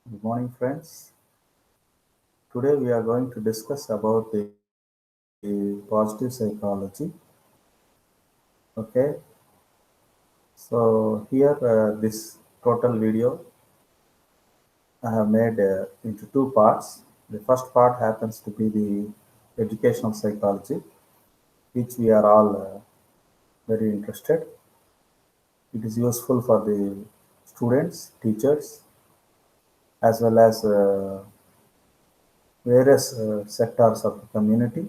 Good morning, friends. Today we are going to discuss about the positive psychology. Okay, so here this total video I have made into two parts. The first part happens to be the educational psychology, which we are all very interested. It is useful for the students, teachers, as well as various sectors of the community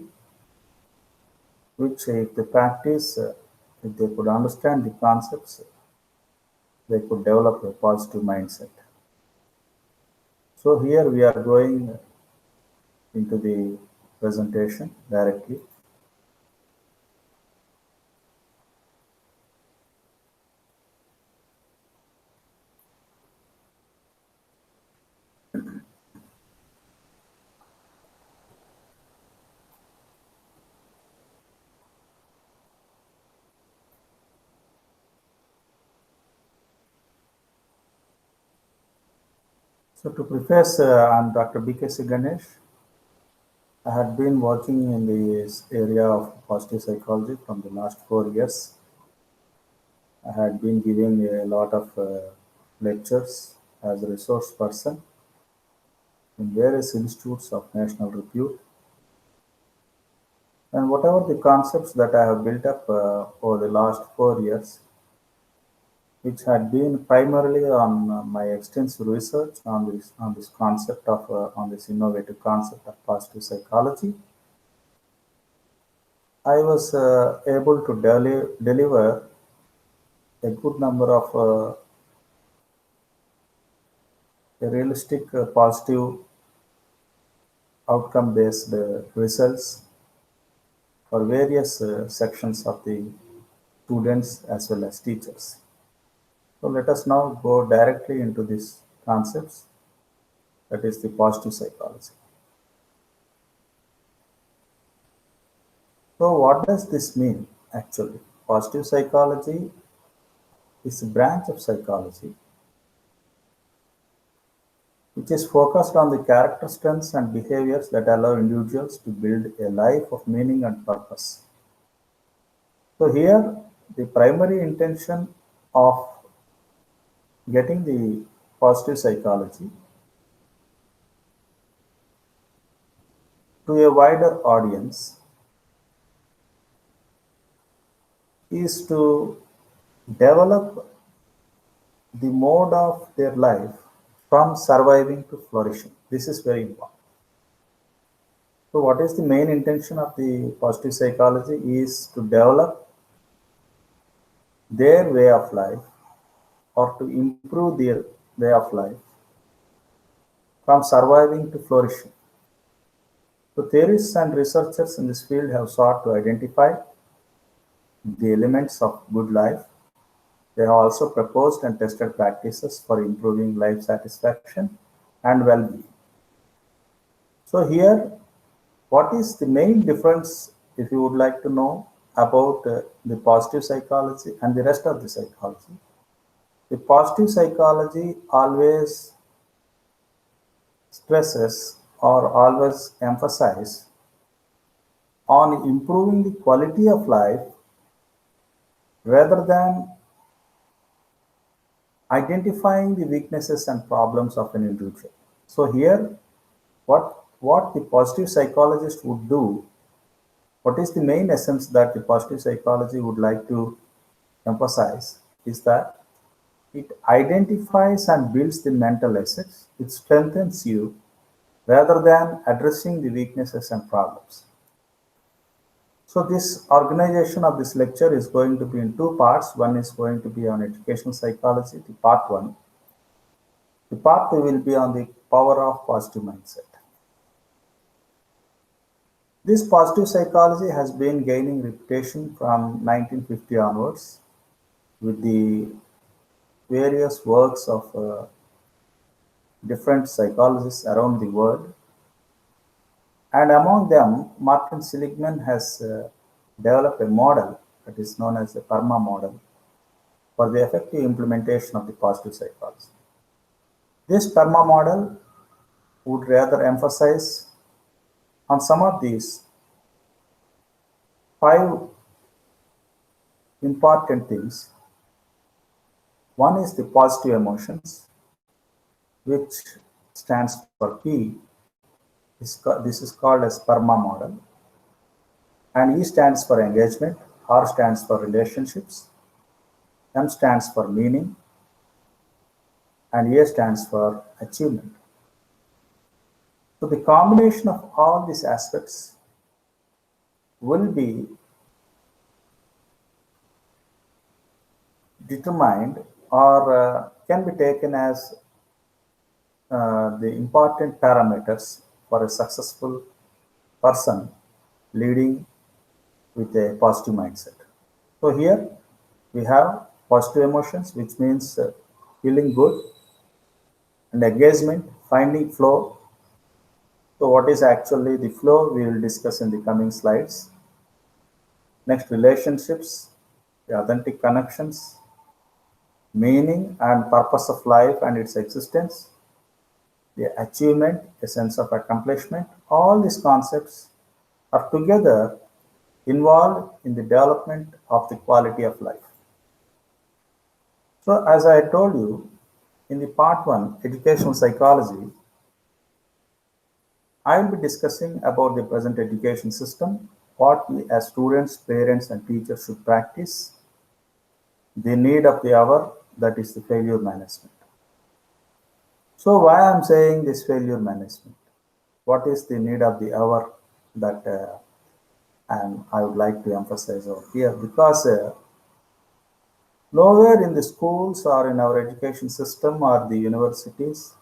which if they practice, if they could understand the concepts, they could develop a positive mindset. So here we are going into the presentation directly. So to preface, I'm Dr. B.K.C. Ganesh. I had been working in this area of positive psychology from the last 4 years. I had been giving a lot of lectures as a resource person in various institutes of national repute. And whatever the concepts that I have built up over the last 4 years, which had been primarily on my extensive research on this concept of on this innovative concept of positive psychology, I was able to deliver a good number of realistic, positive, outcome-based results for various sections of the students as well as teachers. So let us now go directly into these concepts, that is the positive psychology. So what does this mean actually? Positive psychology is a branch of psychology which is focused on the character strengths and behaviors that allow individuals to build a life of meaning and purpose. So here the primary intention of getting the positive psychology to a wider audience is to develop the mode of their life from surviving to flourishing. This is very important. So, what is the main intention of the positive psychology is to develop their way of life or to improve their way of life from surviving to flourishing. So, theorists and researchers in this field have sought to identify the elements of good life. They have also proposed and tested practices for improving life satisfaction and well being. So, here what is the main difference, if you would like to know about the positive psychology and the rest of the psychology? The positive psychology always stresses or always emphasize on improving the quality of life rather than identifying the weaknesses and problems of an individual. So here, what the positive psychologist would do, what is the main essence that the positive psychology would like to emphasize is that it identifies and builds the mental assets. It strengthens you rather than addressing the weaknesses and problems. So this organization of this lecture is going to be in two parts. One is going to be on educational psychology, the part one. The part two will be on the power of positive mindset. This positive psychology has been gaining reputation from 1950 onwards with the various works of different psychologists around the world. And among them, Martin Seligman has developed a model that is known as the PERMA model for the effective implementation of the positive psychology. This PERMA model would rather emphasize on some of these five important things. One is the positive emotions, which stands for P. This is called as PERMA model. And E stands for engagement, R stands for relationships, M stands for meaning, and A stands for achievement. So the combination of all these aspects will be determined or can be taken as the important parameters for a successful person leading with a positive mindset. So here we have positive emotions, which means feeling good, and engagement, finding flow. So what is actually the flow, we will discuss in the coming slides. Next, relationships, the authentic connections, meaning and purpose of life and its existence, the achievement, a sense of accomplishment. All these concepts are together involved in the development of the quality of life. So as I told you, in the part 1, educational psychology, I will be discussing about the present education system, what we as students, parents and teachers should practice, the need of the hour, that is the failure management. So why I am saying this failure management? What is the need of the hour that I would like to emphasize over here? Because nowhere in the schools or in our education system or the universities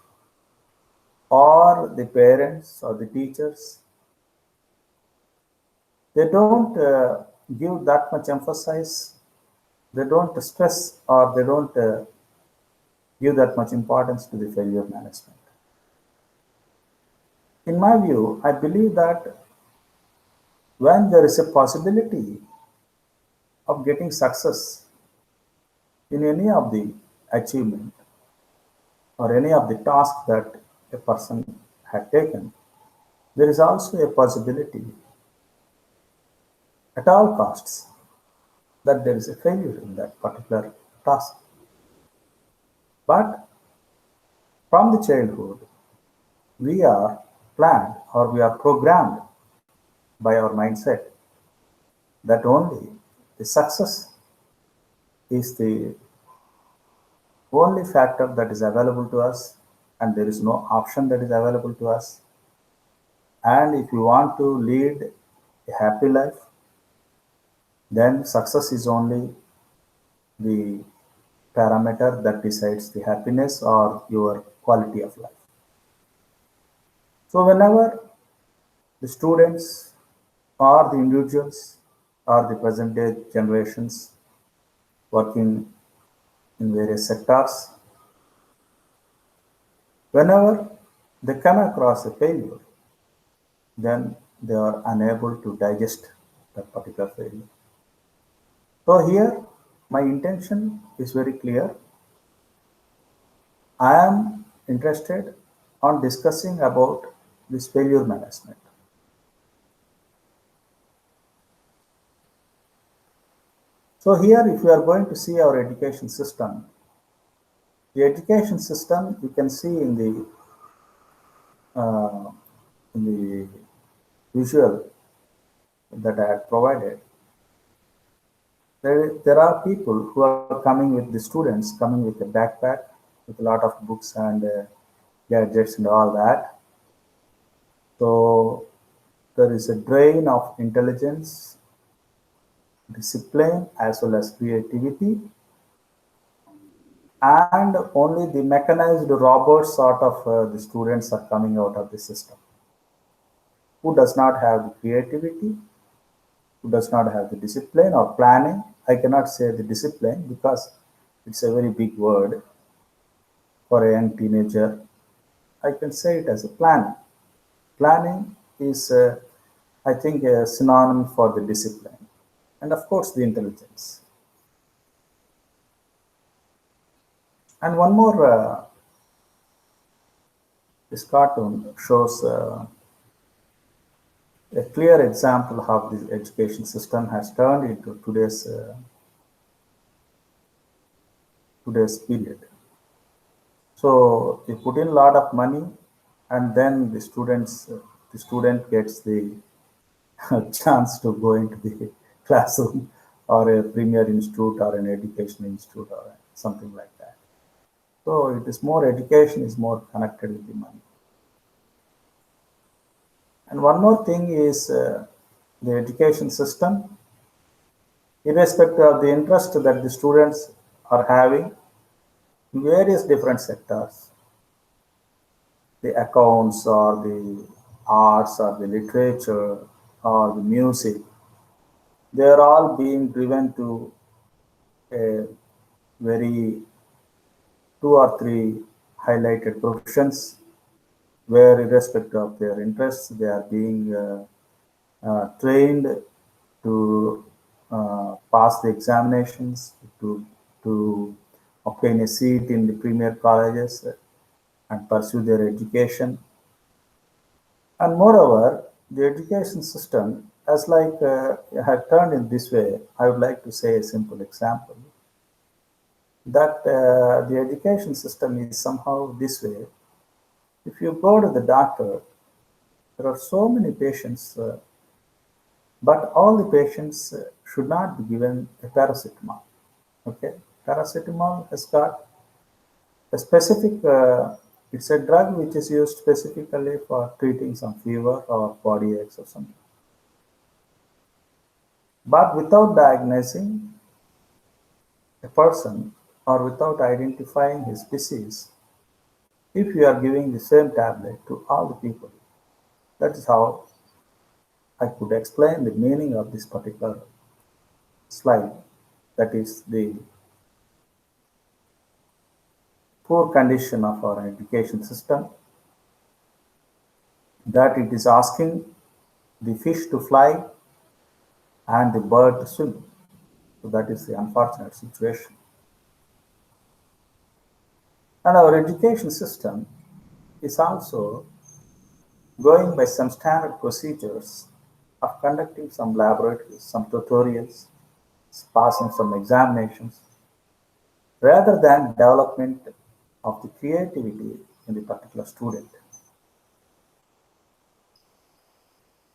or the parents or the teachers, they don't give that much emphasis, they don't stress or they don't give that much importance to the failure management. In my view, I believe that when there is a possibility of getting success in any of the achievement or any of the tasks that a person had taken, there is also a possibility at all costs that there is a failure in that particular task. But from the childhood, we are planned or we are programmed by our mindset that only the success is the only factor that is available to us and there is no option that is available to us. And if you want to lead a happy life, then success is only the parameter that decides the happiness or your quality of life. So whenever the students or the individuals or the present day generations working in various sectors, whenever they come across a failure, then they are unable to digest that particular failure. So here, my intention is very clear. I am interested on discussing about this failure management. So here, if you are going to see our education system, the education system you can see uh, in the visual that I had provided. There are people who are coming with the students coming with a backpack with a lot of books and gadgets and all that. So there is a drain of intelligence, discipline, as well as creativity, and only the mechanized robot sort of the students are coming out of the system, who does not have the creativity, who does not have the discipline or planning. I cannot say the discipline because it's a very big word for a young teenager. I can say it as a planning. Planning is, I think, a synonym for the discipline and, of course, the intelligence. And one more This cartoon shows a clear example how the education system has turned into today's period. So you put in a lot of money, and then the student gets the chance to go into the classroom or a premier institute or an education institute or something like that. So it is more education is more connected with the money. And one more thing is the education system, irrespective of the interest that the students are having in various different sectors, the accounts or the arts or the literature or the music, they are all being driven to a very two or three highlighted professions where irrespective of their interests, they are being trained to pass the examinations, to obtain a seat in the premier colleges and pursue their education. And moreover, the education system, as like had turned in this way, I would like to say a simple example that the education system is somehow this way. If you go to the doctor, there are so many patients, but all the patients should not be given a paracetamol. Okay, paracetamol has got a specific. It's a drug which is used specifically for treating some fever or body aches or something. But without diagnosing a person or without identifying his disease, if you are giving the same tablet to all the people, that is how I could explain the meaning of this particular slide. That is the poor condition of our education system, that it is asking the fish to fly and the bird to swim. So that is the unfortunate situation. And our education system is also going by some standard procedures of conducting some laboratories, some tutorials, passing some examinations, rather than development of the creativity in the particular student.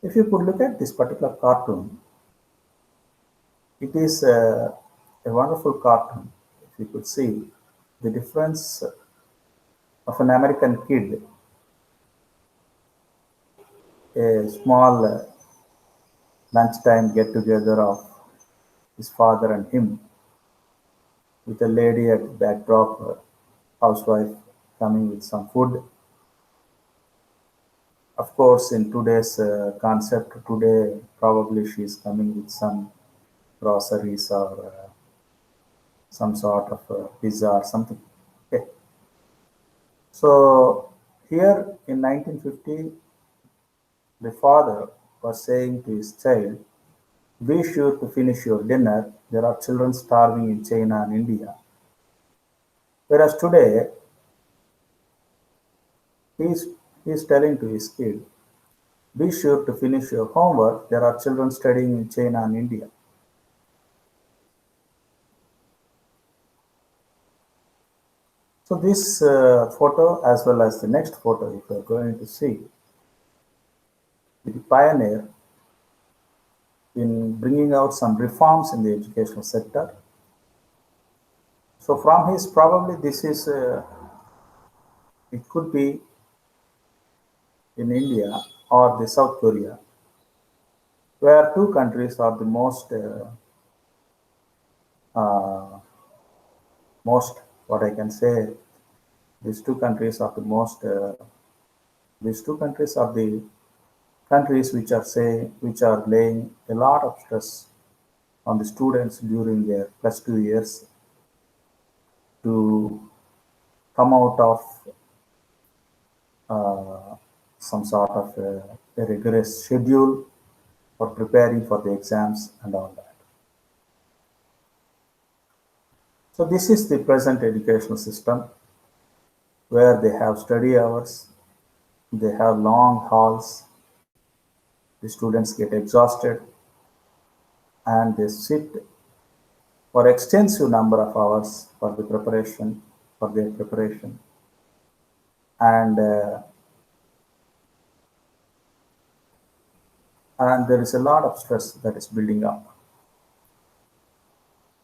If you could look at this particular cartoon, it is a wonderful cartoon. If you could see the difference of an American kid, a small lunchtime get together of his father and him, with a lady at the backdrop, housewife coming with some food. Of course, in today's concept, today probably she is coming with some groceries or some sort of pizza or something. Okay. So here in 1950, the father was saying to his child, "Be sure to finish your dinner. There are children starving in China and India." Whereas today, he's, he's telling to his kid, "Be sure to finish your homework. There are children studying in China and India." So this photo, as well as the next photo, if you are going to see, the pioneer in bringing out some reforms in the educational sector. So from his, probably this is, it could be in India or the South Korea, where two countries are the uh, most, what I can say, these two countries are the most, these two countries are the countries which are laying a lot of stress on the students during their +2 years to come out of uh, some sort of a rigorous schedule for preparing for the exams and all that. So this is the present educational system where they have study hours, They have long halls. The students get exhausted and they sit for extensive number of hours for their preparation, and and there is a lot of stress that is building up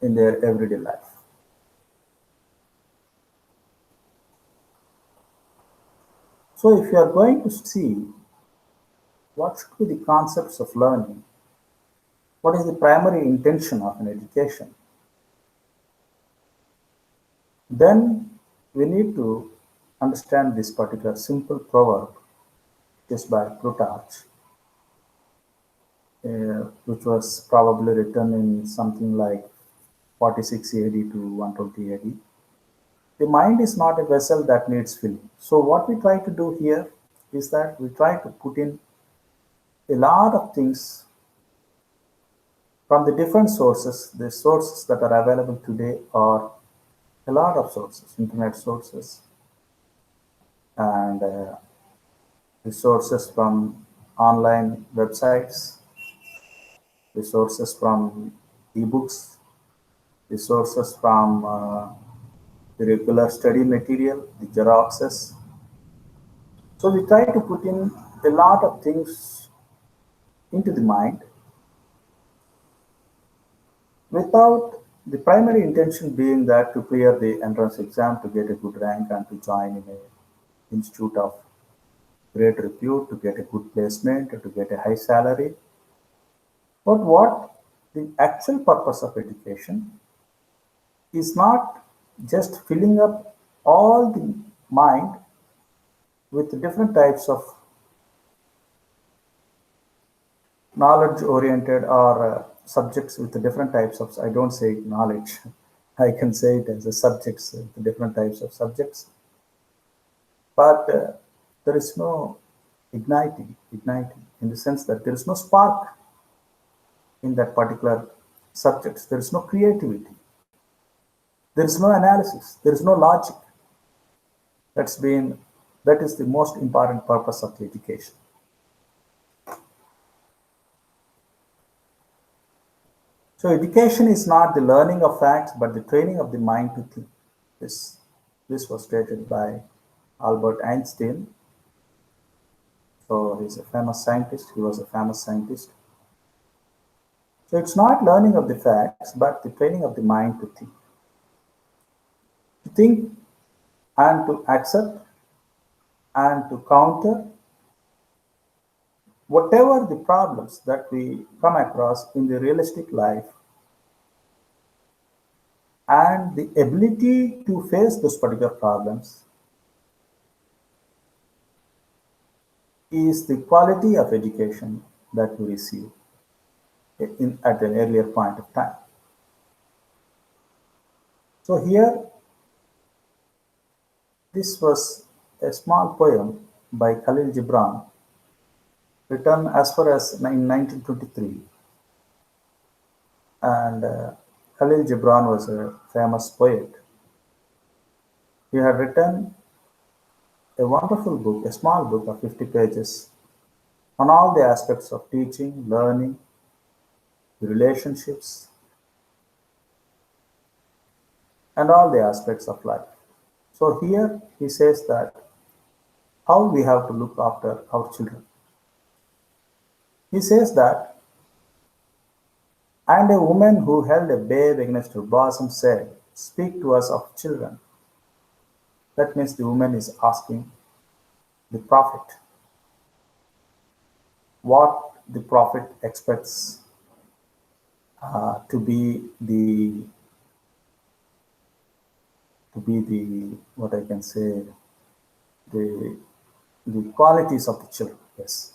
in their everyday life. So if you are going to see what should be the concepts of learning, what is the primary intention of an education, then we need to understand this particular simple proverb just by Plutarch, which was probably written in something like 46 AD to 120 AD. The mind is not a vessel that needs filling. So what we try to do here is that we try to put in a lot of things from the different sources. The sources that are available today are a lot of sources, internet sources, and resources from online websites, resources from ebooks, resources from the regular study material, the Xeroxes. So we try to put in a lot of things into the mind without the primary intention being that to clear the entrance exam, to get a good rank and to join in a institute of great repute, to get a good placement, to get a high salary. But what the actual purpose of education is not just filling up all the mind with different types of knowledge oriented or subjects with different types of, I don't say knowledge, I can say it as a subjects, different types of subjects, but there is no igniting in the sense that there is no spark in that particular subjects. There is no creativity. There is no analysis. There is no logic. That's been that is the most important purpose of the education. So education is not the learning of facts, but the training of the mind to think. This this was stated by Albert Einstein. So he's a famous scientist. He was a famous scientist. So it's not learning of the facts, but the training of the mind to think and to accept and to counter whatever the problems that we come across in the realistic life, and the ability to face those particular problems is the quality of education that we receive at an earlier point of time. So here, this was a small poem by Khalil Gibran, written as far as in 1923. And Khalil Gibran was a famous poet. He had written a wonderful book, a small book of 50 pages, on all the aspects of teaching, learning, relationships, and all the aspects of life. So here he says that how we have to look after our children. He says that, and a woman who held a babe against her bosom said, "Speak to us of children." That means the woman is asking the prophet what the prophet expects to be the what I can say the the qualities of the children. Yes,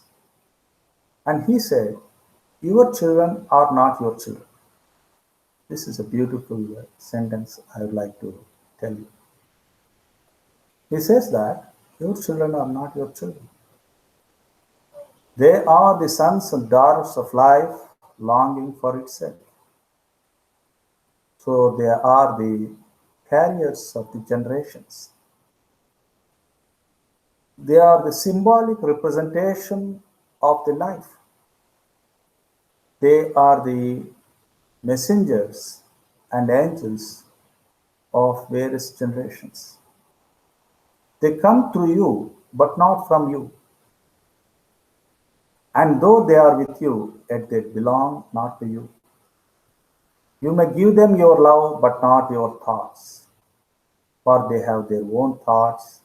and he said, "Your children are not your children." This is a beautiful sentence I would like to tell you. He says that your children are not your children. They are the sons and daughters of life longing for itself. So they are the carriers of the generations. They are the symbolic representation of the life. They are the messengers and angels of various generations. They come through you, but not from you. And though they are with you, yet they belong not to you. You may give them your love, but not your thoughts, for they have their own thoughts.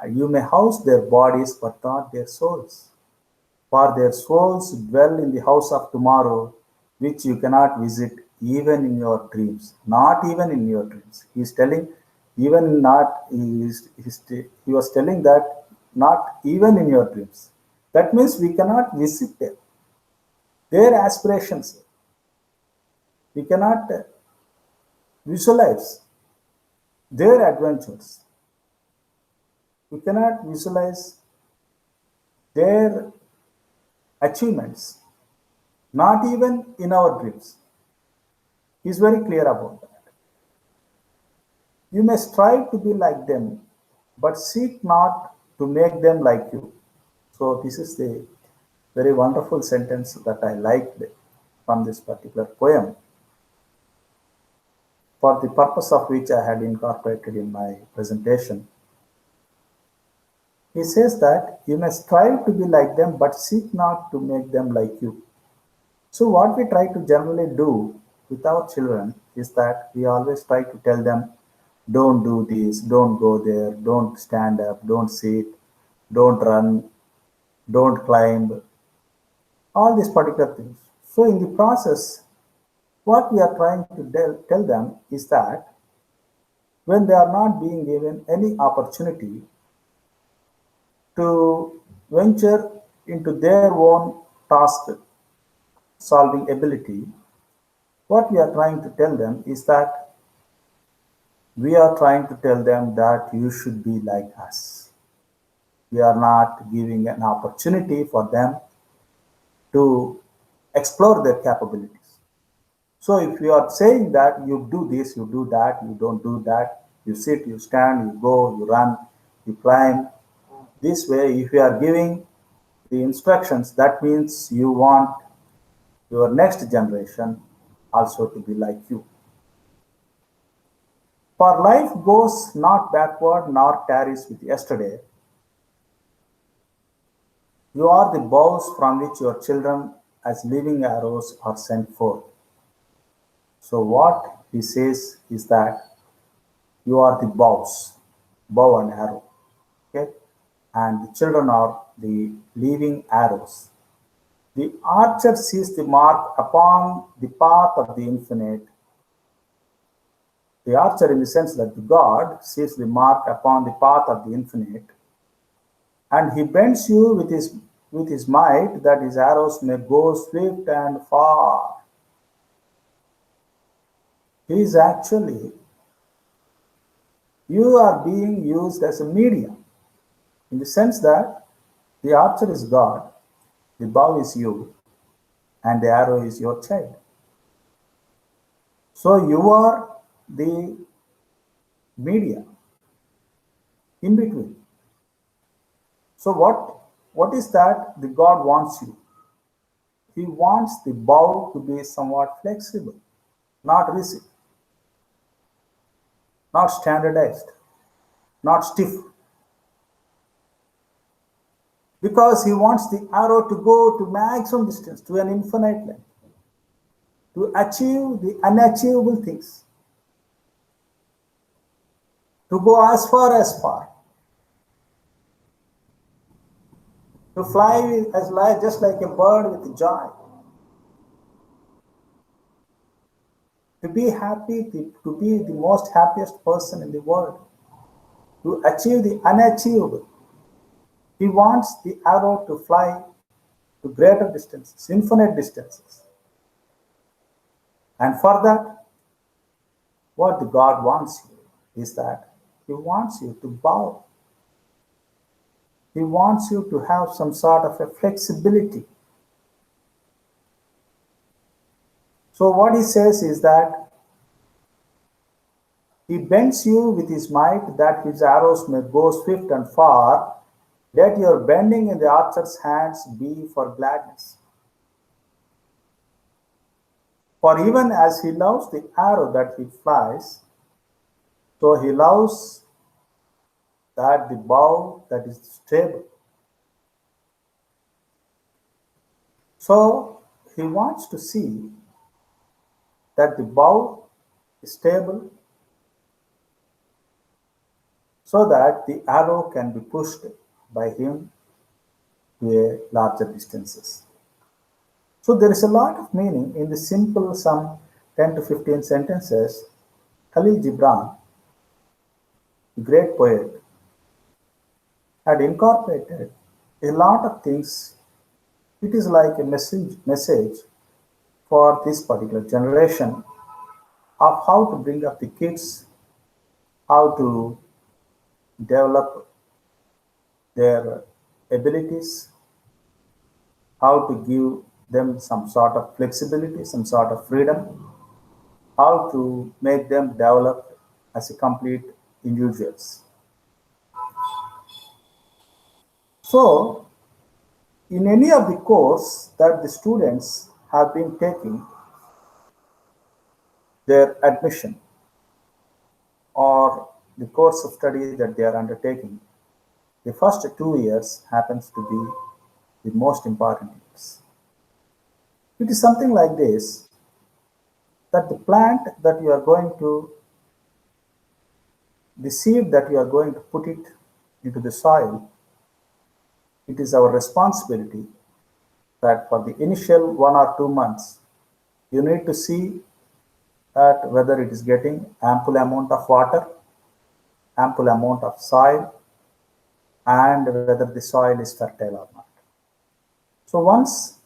And you may house their bodies, but not their souls, for their souls dwell in the house of tomorrow, which you cannot visit even in your dreams. Not even in your dreams. He is telling, even not, he was telling that not even in your dreams. That means we cannot visit them. Their aspirations, we cannot visualize their adventures. We cannot visualize their achievements, not even in our dreams. He is very clear about that. You may strive to be like them, but seek not to make them like you. So, this is the very wonderful sentence that I liked from this particular poem, for the purpose of which I had incorporated in my presentation. He says that you may strive to be like them, but seek not to make them like you. So, what we try to generally do with our children is that we always try to tell them, don't do this, don't go there, don't stand up, don't sit, don't run, don't climb, all these particular things. So, in the process, what we are trying to tell them is that when they are not being given any opportunity to venture into their own task solving ability, what we are trying to tell them is that we are trying to tell them that you should be like us. We are not giving an opportunity for them to explore their capabilities. So if you are saying that you do this, you do that, you don't do that, you sit, you stand, you go, you run, you climb, this way, if you are giving the instructions, that means you want your next generation also to be like you. For life goes not backward nor tarries with yesterday. You are the bows from which your children as living arrows are sent forth. So what he says is that you are the bows, bow and arrow. Okay? And the children are the living arrows. The archer sees the mark upon the path of the infinite. The archer, in the sense that the God sees the mark upon the path of the infinite, and he bends you with his might that his arrows may go swift and far. He is actually, you are being used as a medium, in the sense that the archer is God, the bow is you, and the arrow is your child. So you are the media in between. So what is that the God wants you? He wants the bow to be somewhat flexible, not rigid, not standardized, not stiff. Because he wants the arrow to go to maximum distance, to an infinite length, to achieve the unachievable things, to go as far, to fly as light, just like a bird with joy, to be happy, to be the most happiest person in the world, to achieve the unachievable. He wants the arrow to fly to greater distances, infinite distances. And for that, what the God wants you is that he wants you to bow. He wants you to have some sort of a flexibility. So what he says is that he bends you with his might that his arrows may go swift and far, Let your bending in the archer's hands be for gladness. For even as he loves the arrow that he flies, so he loves that the bow that is stable. So he wants to see that the bow is stable so that the arrow can be pushed by him to a larger distances. So there is a lot of meaning in the simple some 10 to 15 sentences. Khalil Gibran, the great poet, had incorporated a lot of things. It is like a message for this particular generation of how to bring up the kids, how to develop their abilities, how to give them some sort of flexibility, some sort of freedom, how to make them develop as a complete individuals. So, in any of the course that the students have been taking, their admission or the course of study that they are undertaking, the first 2 years happens to be the most important years. It is something like this that the plant that you are going to, the seed that you are going to put it into the soil, it is our responsibility that for the initial 1 or 2 months, you need to see that whether it is getting ample amount of water, ample amount of soil, and whether the soil is fertile or not. So once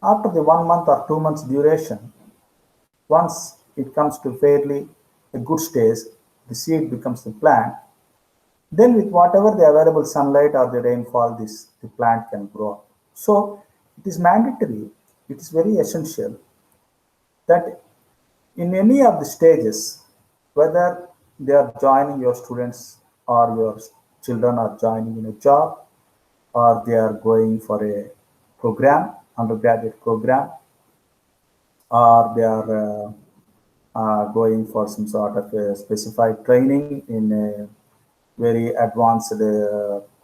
after the 1 month or 2 months duration, once it comes to fairly a good stage, the seed becomes the plant. Then with whatever the available sunlight or the rainfall, this the plant can grow. So it is mandatory, it is very essential that in any of the stages, whether they are joining your students or your children are joining in a job or they are going for a program, undergraduate program, or they are going for some sort of a specified training in a very advanced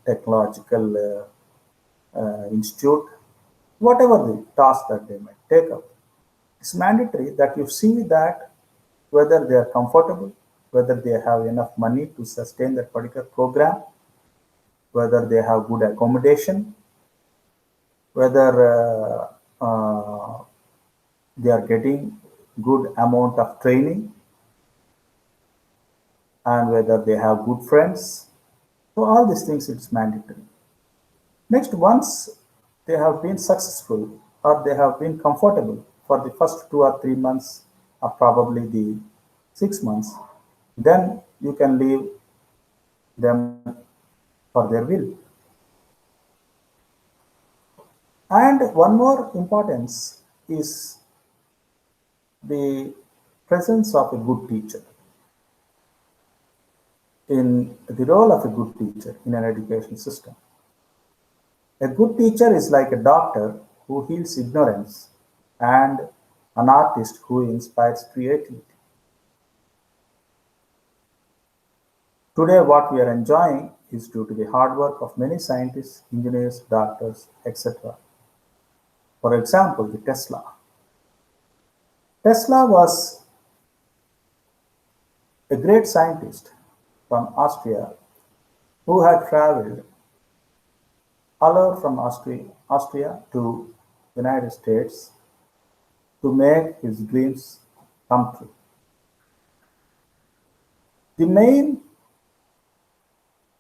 technological institute, whatever the task that they might take up. It's mandatory that you see that whether they are comfortable, whether they have enough money to sustain that particular program, whether they have good accommodation, whether they are getting good amount of training, and whether they have good friends. So all these things it's mandatory. Next, once they have been successful or they have been comfortable for the first 2 or 3 months or probably the 6 months, then you can leave them for their will. And one more importance is the presence of a good teacher. In the role of a good teacher in an education system. A good teacher is like a doctor who heals ignorance and an artist who inspires creativity. Today, what we are enjoying is due to the hard work of many scientists, engineers, doctors, etc. For example, the Tesla. Tesla was a great scientist from Austria who had traveled all over from Austria to United States to make his dreams come true. The main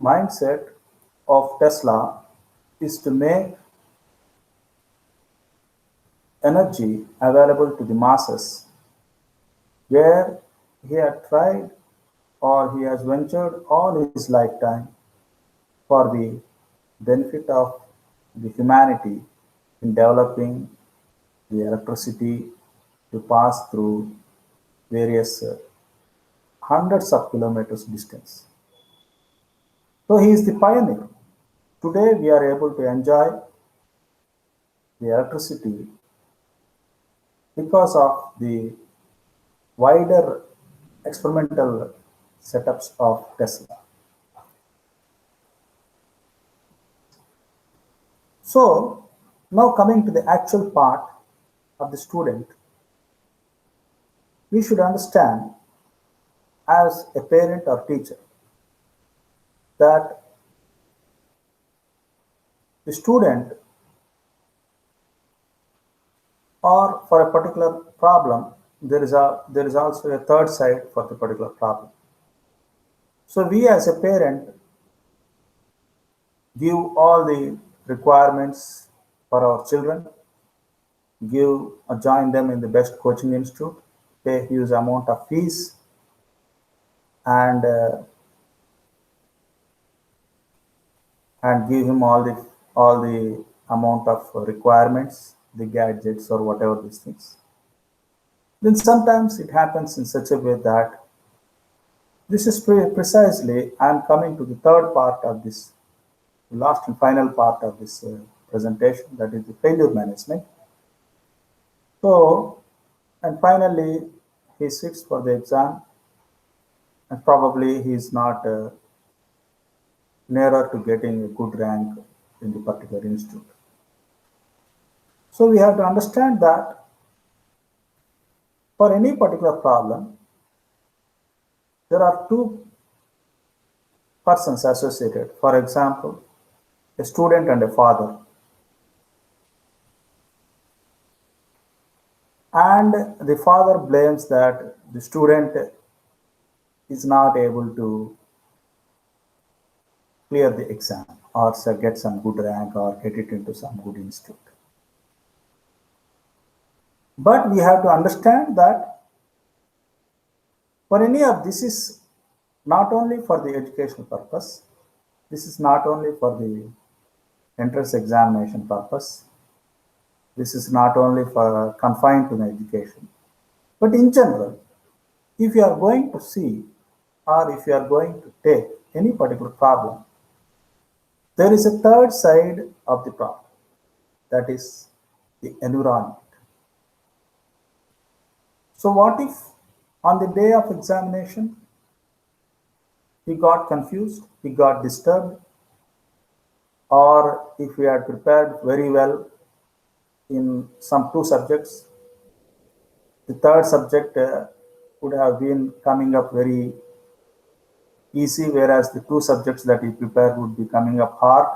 mindset of Tesla is to make energy available to the masses, where he had tried or he has ventured all his lifetime for the benefit of the humanity in developing the electricity to pass through various hundreds of kilometers distance. So he is the pioneer. Today we are able to enjoy the electricity because of the wider experimental setups of Tesla. So now coming to the actual part of the student, we should understand as a parent or teacher that the student or for a particular problem, there is also a third side for the particular problem. So we as a parent give all the requirements for our children, give join them in the best coaching institute, pay huge amount of fees, and give him all the amount of requirements, the gadgets or whatever these things. Then sometimes it happens in such a way that this is precisely, I am coming to the third part of this, last and final part of this presentation, that is the failure management. So, and finally, he sits for the exam, and probably he is not nearer to getting a good rank in the particular institute. So we have to understand that for any particular problem, there are two persons associated. For example, a student and a father. And the father blames that the student is not able to clear the exam or get some good rank or get it into some good institute. But we have to understand that for any of this is not only for the educational purpose, this is not only for the entrance examination purpose, this is not only for confined to the education, but in general, if you are going to see or if you are going to take any particular problem, there is a third side of the problem, that is the environment. So what if on the day of examination, he got confused, he got disturbed, or if we had prepared very well in some two subjects, the third subject would have been coming up very easy, whereas the two subjects that he prepared would be coming up hard.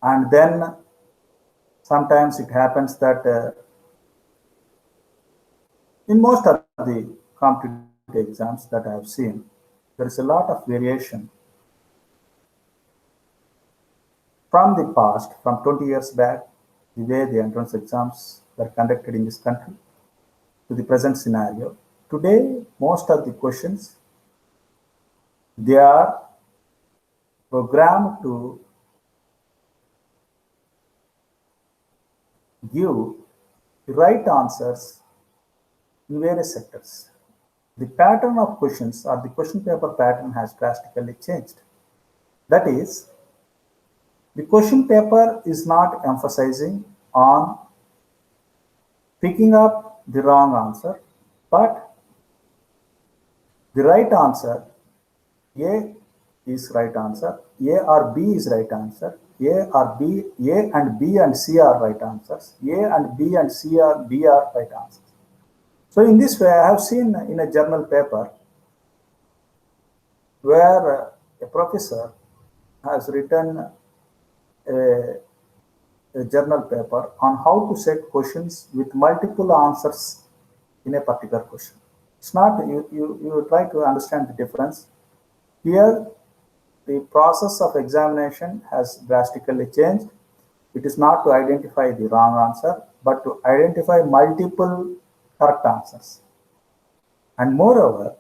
And then sometimes it happens that in most of the competitive exams that I have seen, there is a lot of variation from the past, from 20 years back, the way the entrance exams were conducted in this country, to the present scenario. Today, most of the questions, they are programmed to give the right answers in various sectors. The pattern of questions or the question paper pattern has drastically changed. That is, the question paper is not emphasizing on picking up the wrong answer, but the right answer. A is right answer, A or B is right answer, A or B, A and B and C are right answers, A and B and C are B are right answers. So in this way, I have seen in a journal paper where a professor has written a journal paper on how to set questions with multiple answers in a particular question. It's not, you try to understand the difference. Here, the process of examination has drastically changed. It is not to identify the wrong answer, but to identify multiple correct answers. And moreover,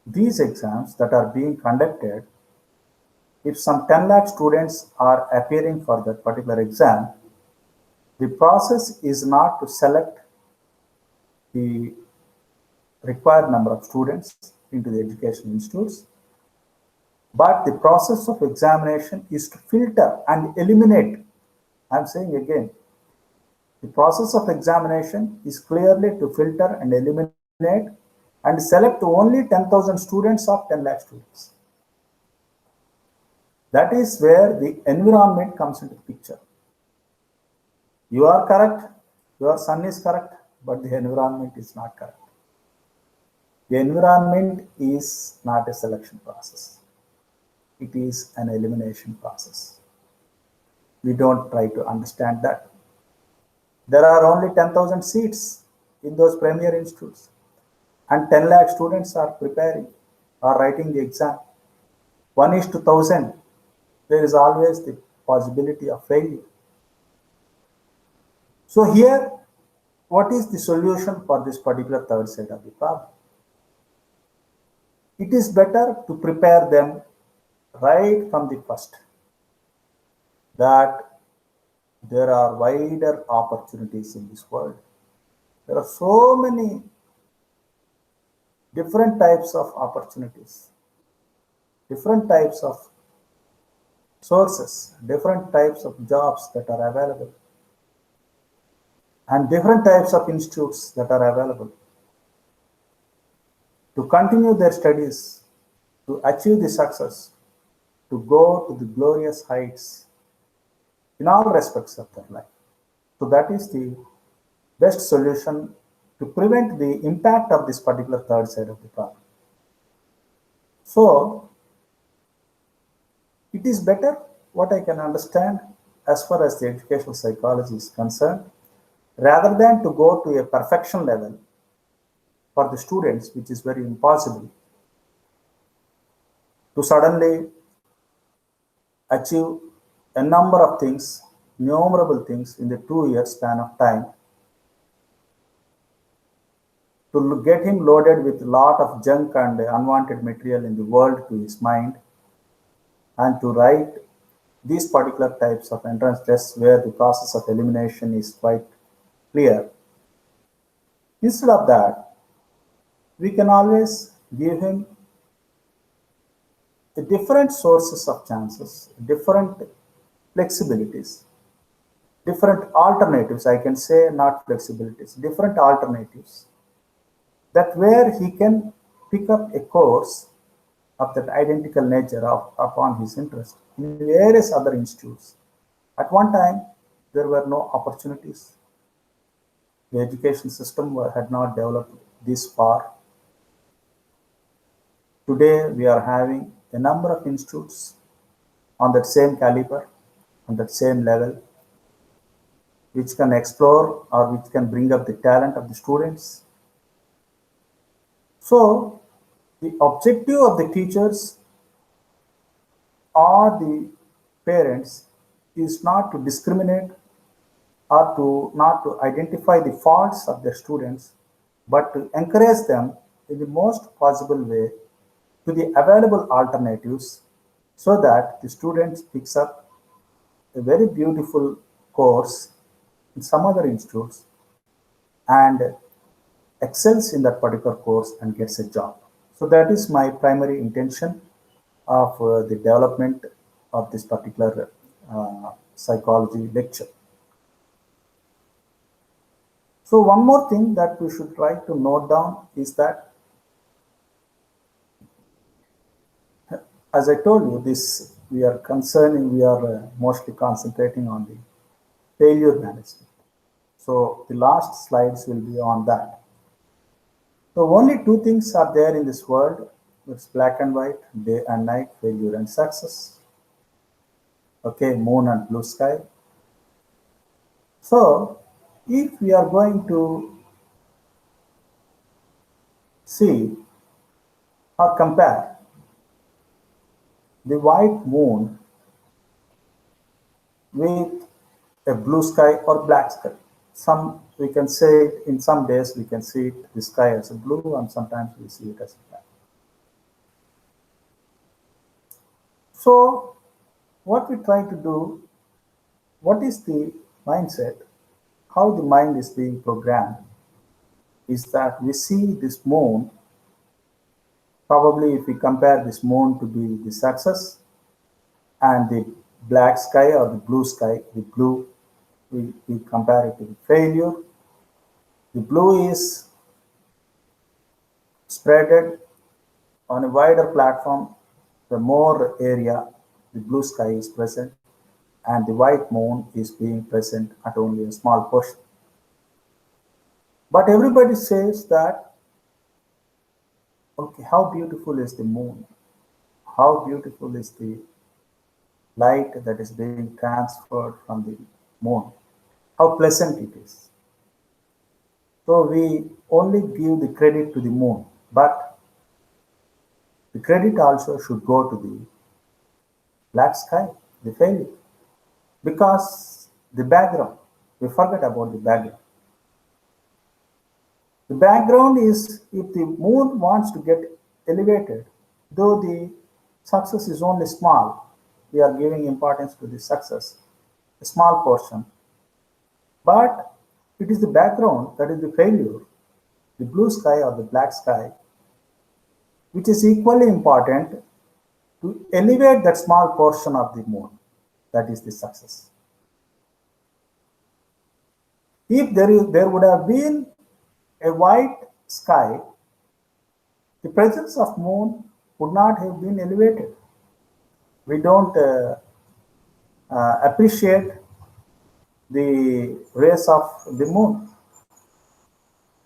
these exams that are being conducted, if some 10 lakh students are appearing for that particular exam, the process is not to select the required number of students into the education institutes, But the process of examination is to filter and eliminate. I'm saying again, the process of examination is clearly to filter and eliminate and select only 10,000 students of 10 lakh students. That is where the environment comes into the picture. You are correct, your son is correct, but the environment is not correct. The environment is not a selection process. It is an elimination process. We don't try to understand that. There are only 10,000 seats in those premier institutes, and 10 lakh students are preparing or writing the exam. 1 is to 1,000, there is always the possibility of failure. So here, what is the solution for this particular third side of the problem? It is better to prepare them right from the first that there are wider opportunities in this world. There are so many different types of opportunities, different types of sources, different types of jobs that are available, and different types of institutes that are available to continue their studies, to achieve the success, to go to the glorious heights in all respects of their life. So that is the best solution to prevent the impact of this particular third side of the problem. So it is better, what I can understand as far as the educational psychology is concerned, rather than to go to a perfection level for the students, which is very impossible, to suddenly achieve a number of things, innumerable things in the 2 year span of time, to get him loaded with a lot of junk and unwanted material in the world to his mind, and to write these particular types of entrance tests where the process of elimination is quite clear. Instead of that, we can always give him the different sources of chances, different flexibilities, different alternatives. I can say not flexibilities, different alternatives, that where he can pick up a course of that identical nature upon his interest in various other institutes. At one time, there were no opportunities. The education system had not developed this far. Today, we are having a number of institutes on that same caliber, on that same level, which can explore or which can bring up the talent of the students. So, the objective of the teachers or the parents is not to discriminate or to not to identify the faults of their students, but to encourage them in the most possible way to the available alternatives, so that the students picks up a very beautiful course in some other institutes and excels in that particular course and gets a job. So that is my primary intention of the development of this particular psychology lecture. So one more thing that we should try to note down is that, as I told you, this we are mostly concentrating on the failure management. So the last slides will be on that. So only two things are there in this world. It's black and white, day and night, failure and success. Okay, moon and blue sky. So if we are going to see or compare the white moon with a blue sky or black sky. Some we can say it, in some days we can see it, the sky as a blue, and sometimes we see it as a black. So what we try to do, what is the mindset, how the mind is being programmed, is that we see this moon Probably if we compare this moon to be the success and the black sky or the blue sky, the blue, we compare it to the failure. The blue is spreaded on a wider platform, the more area the blue sky is present, and the white moon is being present at only a small portion. But everybody says that, okay, how beautiful is the moon? How beautiful is the light that is being transferred from the moon? How pleasant it is. So we only give the credit to the moon, but the credit also should go to the black sky, the failure, because the background, we forget about the background. The background is if the moon wants to get elevated, though the success is only small, we are giving importance to the success, a small portion, but it is the background that is the failure, the blue sky or the black sky, which is equally important to elevate that small portion of the moon. That is the success. If there would have been a white sky, the presence of moon would not have been elevated. We don't appreciate the rays of the moon.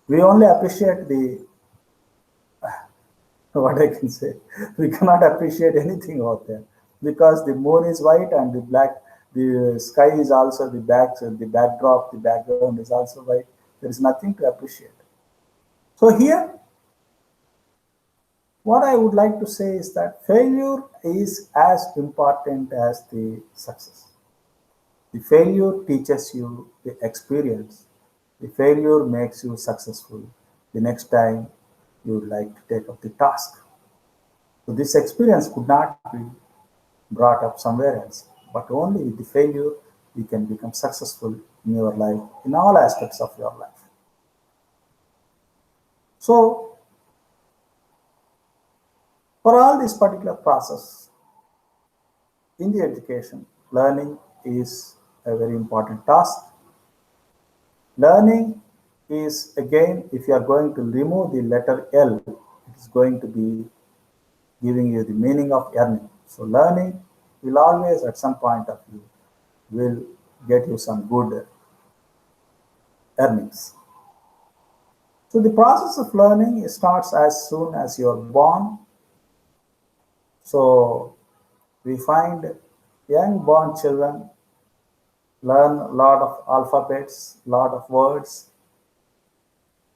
We only appreciate the what I can say. We cannot appreciate anything out there because the moon is white and the black. The sky is also the backdrop, the background is also white. There is nothing to appreciate. So here, what I would like to say is that failure is as important as the success. The failure teaches you the experience. The failure makes you successful. The next time you would like to take up the task. So this experience could not be brought up somewhere else, but only with the failure you can become successful in your life, in all aspects of your life. So for all this particular process in the education, learning is a very important task. Learning is again, if you are going to remove the letter L, it is going to be giving you the meaning of earning. So learning will always at some point of view will get you some good earnings. So the process of learning starts as soon as you are born. So we find young born children learn a lot of alphabets, lot of words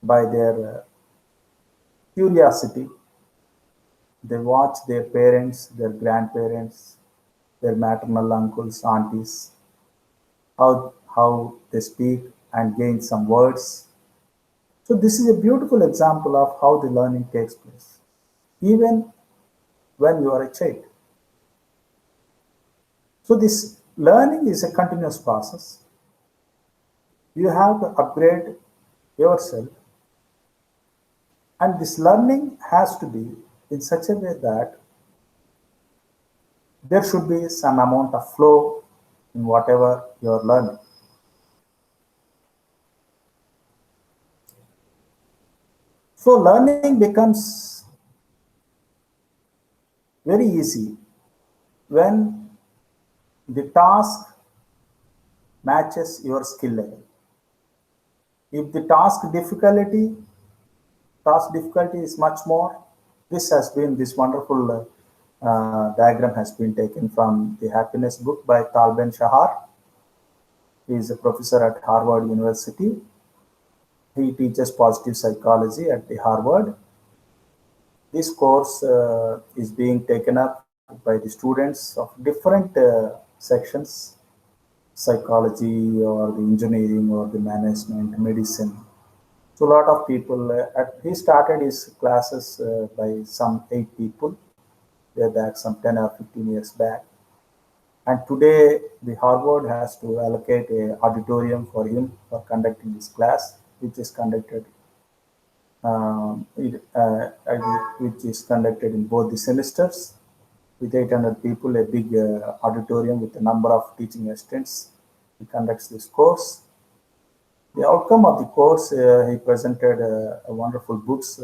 by their curiosity. They watch their parents, their grandparents, their maternal uncles, aunties, how they speak and gain some words. So this is a beautiful example of how the learning takes place, even when you are a child. So this learning is a continuous process. You have to upgrade yourself, and this learning has to be in such a way that there should be some amount of flow in whatever you are learning. So learning becomes very easy when the task matches your skill level. If the task difficulty is much more, this wonderful diagram has been taken from the Happiness book by Tal Ben-Shahar. He is a professor at Harvard University. He teaches positive psychology at the Harvard. This course is being taken up by the students of different sections, psychology or the engineering or the management, medicine. So a lot of people, he started his classes by some 8 people, way back some 10 or 15 years back. And today the Harvard has to allocate a auditorium for him for conducting his class, which is conducted which is conducted in both the semesters with 800 people, a big auditorium with a number of teaching assistants. He conducts this course. The outcome of the course, he presented a wonderful books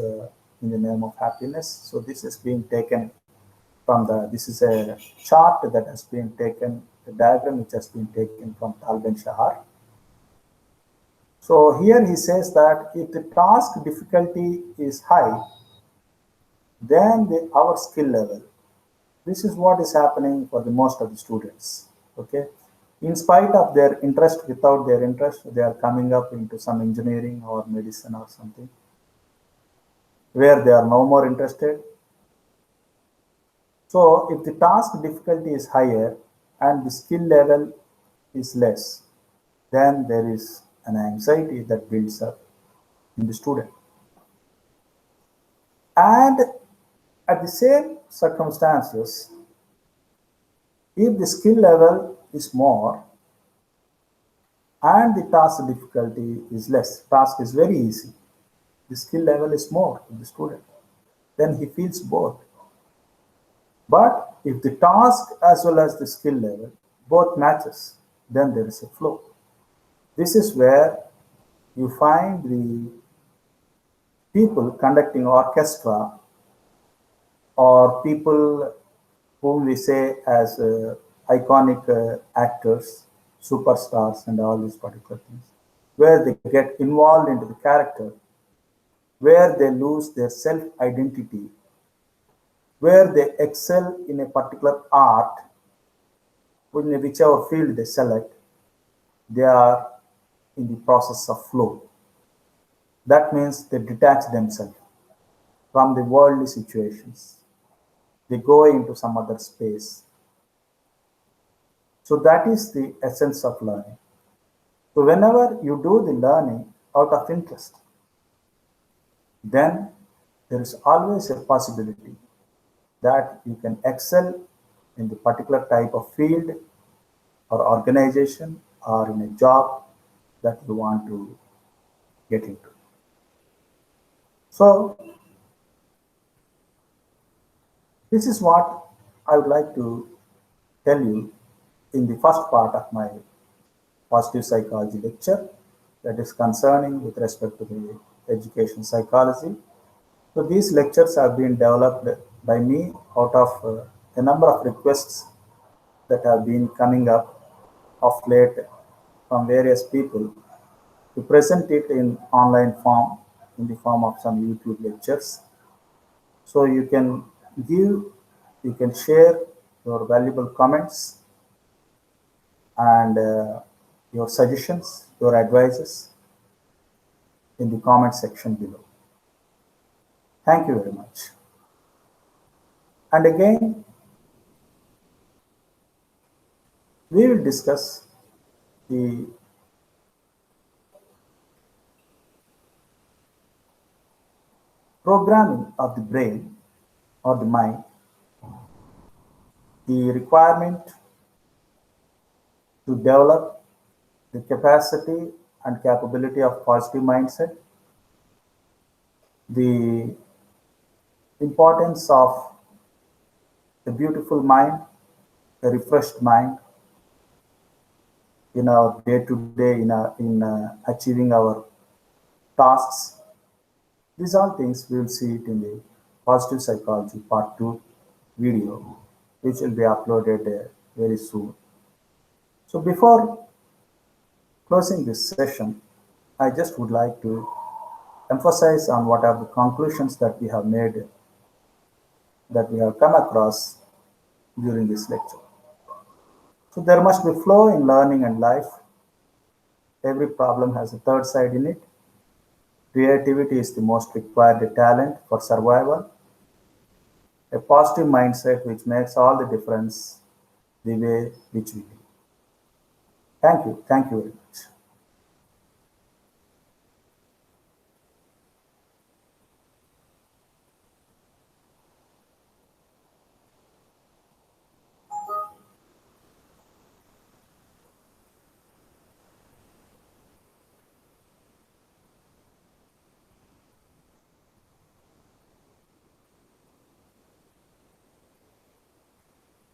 in the name of happiness. So this is being taken from this is a chart that has been taken, a diagram which has been taken from Tal Ben Shahar. So here he says that if the task difficulty is high, then our skill level. This is what is happening for the most of the students. Okay, in spite of their interest, without their interest, they are coming up into some engineering or medicine or something where they are no more interested. So if the task difficulty is higher and the skill level is less, then there is an anxiety that builds up in the student. And at the same circumstances, if the skill level is more and the task difficulty is less, task is very easy, the skill level is more to the student, then he feels bored. But if the task as well as the skill level both matches, then there is a flow. This is where you find the people conducting orchestra or people whom we say as iconic actors, superstars, and all these particular things, where they get involved into the character, where they lose their self identity, where they excel in a particular art, in whichever field they select, they are in the process of flow. That means they detach themselves from the worldly situations. They go into some other space. So that is the essence of learning. So whenever you do the learning out of interest, then there is always a possibility that you can excel in the particular type of field or organization or in a job that you want to get into. So this is what I would like to tell you in the first part of my positive psychology lecture, that is concerning with respect to the education psychology. So these lectures have been developed by me out of a number of requests that have been coming up of late from various people to present it in online form, in the form of some YouTube lectures. So you can give, you can share your valuable comments and your suggestions, your advices in the comment section below. Thank you very much. And again, we will discuss the programming of the brain or the mind, the requirement to develop the capacity and capability of positive mindset, the importance of a beautiful mind, a refreshed mind in our day to day in achieving our tasks. These are things we will see it in the positive psychology part 2 video, which will be uploaded very soon. So before closing this session, I just would like to emphasize on what are the conclusions that we have made, that we have come across during this lecture. So there must be flow in learning and life. Every problem has a third side in it. Creativity is the most required talent for survival. A positive mindset which makes all the difference the way which we do. Thank you. Thank you very much.